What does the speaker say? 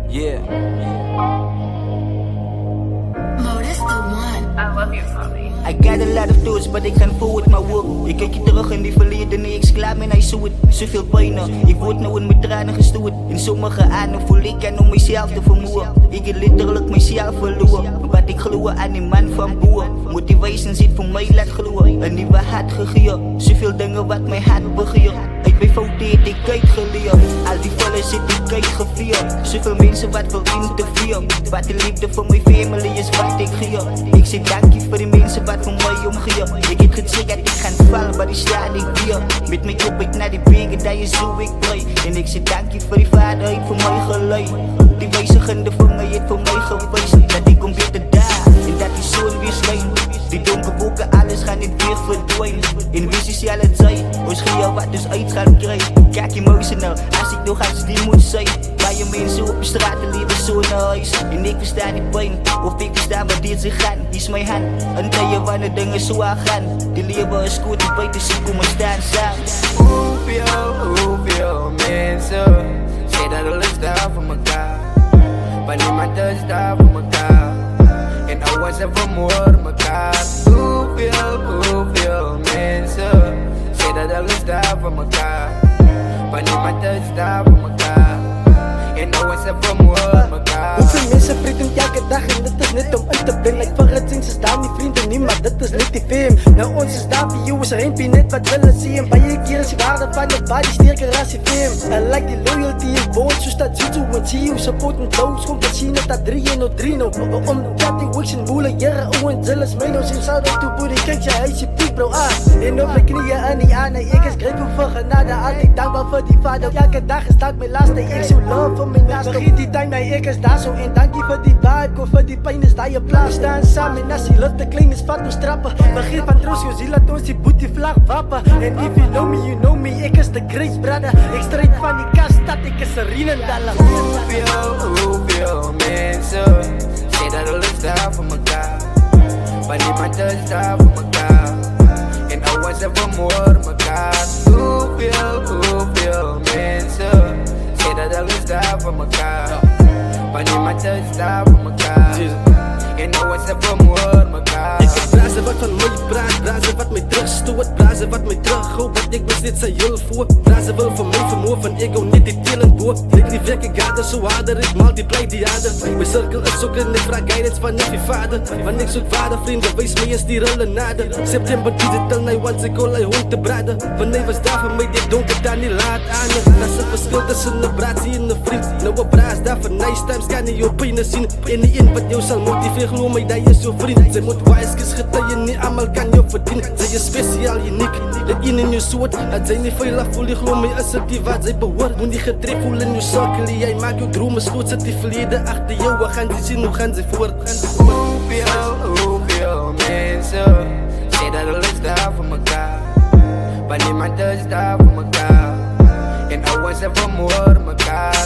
Yeah. Modus the one. I love you, mommy. I got a lot of tools, but ik ga forward my work. Ik kijk je terug in die verleden, nee, ik is klaar met hij zoet. Zoveel pijnen, ik word nou in mijn tranen gestoord. In sommige anen voel ik aan om mezelf te vermoeien. Ik heb letterlijk mezelf verloren. Wat ik geloof aan die man van boer. Motivation zit voor mij, laat geloven. Een nieuwe hart gegeerd. Zoveel dingen wat mijn hart begeert. Ik ben fout, ik kijk geleerd. Al die vallen zit ik kijk gevierd. Zoveel mensen wat wil interviewen. Wat de liefde voor mijn family is wat ik geef. Ik zeg dankje voor die mensen wat voor mij omgeven. Ik heb gezegd dat ik ga vallen, maar die sta ik weer. Met mijn kop ik naar die bergen, dat is hoe ik blij. En ik zeg dankje voor die vader, hij voor mij geleid. Die wijzigende voor mij heeft voor mij geweest. Dat ik kom weer te daar, en dat die zoon weer schijn. Die donker wolken, alles gaat niet weer verdwijnen. In visies ja het zij, ons geef wat dus uit gaan krijgen. Kijk emotional, als ik nog als die moet zijn. Bij je mensen op de straat leven zo naar huis. En ik versta die pijn, of ik versta wat dit zich gaan. Die is mijn hand, en dat je wanneer dingen zo aan gaan. Die leven is goed, ik weet dus ik kom maar staan samen. Hoeveel mensen zeggen dat alles daar voor elkaar. Maar niemand is daar voor elkaar. En alles en vermoorden elkaar. Hoeveel mensen zeggen dat alles daar voor elkaar. Maar niemand is daar voor elkaar. En alles en vermoorden elkaar. Hoeveel mensen vreten elke dag en dit is net om in te brengen. Like vergeten ze staan niet vrienden niet, maar dit is niet die fame. Nou ons is daar voor jou, is er een net wat willen zien. Bij je keer is je waarde van je body sterker als je fame. En like die loyalty is boord, zo staat ziet hoe en zie hoe support en doos. Komt te zien dat 3-1-3 nou. Omdat die wicks en boelen, jaren owen zelfs mij nou zijn zouden toe boeren. Kijk je huis, je piek bro en op mijn knieën en die aan, ik is grateful voor genade. Altijd dankbaar voor die vader. Elke dag is dat mijn laatste, ik zo love voor mijn naast. Vergeet die tijd, nee ik is daar zo. En dankie voor die vibe, go voor die pijn is daar je plaats. Staan samen en als die lucht te klein is, vat ons trappen. Vergeet van troost, je ziel laat ons die boet die vlag wappen. En if you know me, ik is de Grace brother. Ik strijd van die kast, dat ik is een Rienendalla. Hoeveel mensen zeggen dat alles daar voor elkaar. Maar niemand is daar voor elkaar. En alles en vermoorden elkaar. Hoeveel mensen zeggen dat alles daar voor elkaar. Maar niemand is daar voor elkaar. En alles en vermoorden elkaar. Ik heb blazen wat van mij praat, blazen wat mij terugstoot, blazen wat mij terughoopt, wat ik nog steeds aan jullie voor. Blazen wil van mij vermoord, van ego niet die telen boord. Ik die wekke gaten zo harder, ik multiply die harder. Mijn cirkel is zoek en ik vraag guidance van je vader. Want ik zoek vader, vrienden, wees mij eens die rollen nader. September digital, nee, want ik al hij hond te braden. Wanneer was daar van mij, dit donker daar niet laat aan. Dat is het verschil tussen een braadje en een vriend. Nou een braas daar van nice times, kan niet je pijn zien. En die in wat jou zal motiveren, geloof mij dat je zo vriend. Zij moet wijs getuigen, niet allemaal kan je verdienen. Zij is speciaal, uniek, de een in je soort. Dat zij niet veel afvoel, geloof mij is het die wat zij behoort. Moet niet gedreven voelen in je cirkel, jij maakt je dromen schoot. Zet die verleden achter jou, we gaan die zien, hoe gaan zij voort. Hoeveel mensen zeggen dat alles daar voor elkaar. Maar niemand is daar voor elkaar. En alles en vermoorden elkaar.